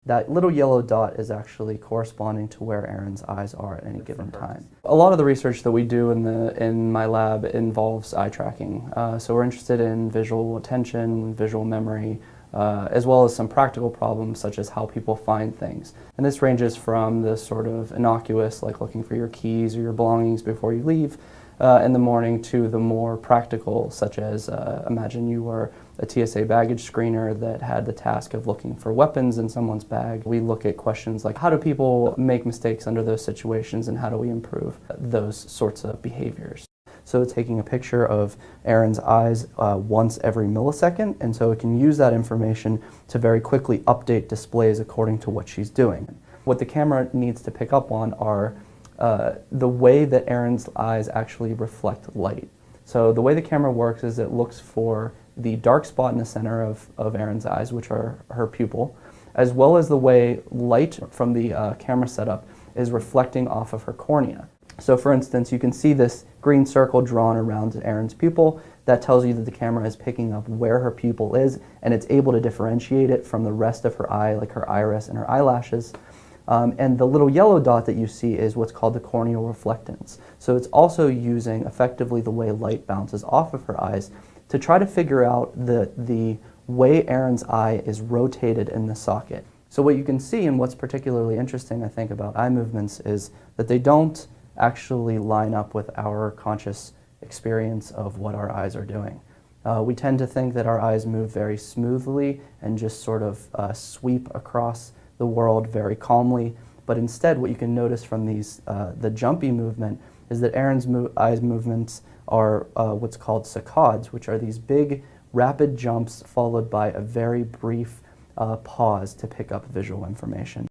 That little yellow dot is actually corresponding to where Aaron's eyes are at any given time. A lot of the research that we do in my lab involves eye tracking. So we're interested in visual attention, visual memory, as well as some practical problems such as how people find things. And this ranges from the sort of innocuous, like looking for your keys or your belongings before you leave in the morning, to the more practical, such as imagine you were a TSA baggage screener that had the task of looking for weapons in someone's bag. We look at questions like how do people make mistakes under those situations and how do we improve those sorts of behaviors. So it's taking a picture of Aaron's eyes once every millisecond, and so it can use that information to very quickly update displays according to what she's doing. What the camera needs to pick up on are the way that Aaron's eyes actually reflect light. So the way the camera works is it looks for the dark spot in the center of Aaron's eyes, which are her pupil, as well as the way light from the camera setup is reflecting off of her cornea. So for instance, you can see this green circle drawn around Aaron's pupil. That tells you that the camera is picking up where her pupil is, and it's able to differentiate it from the rest of her eye, like her iris and her eyelashes. And the little yellow dot that you see is what's called the corneal reflectance. So it's also using effectively the way light bounces off of her eyes to try to figure out the way Aaron's eye is rotated in the socket. So what you can see, and what's particularly interesting, I think, about eye movements is that they don't actually line up with our conscious experience of what our eyes are doing. We tend to think that our eyes move very smoothly and just sort of sweep across the world very calmly, but instead what you can notice from these, the jumpy movement, is that Aaron's eyes movements are what's called saccades, which are these big rapid jumps followed by a very brief pause to pick up visual information.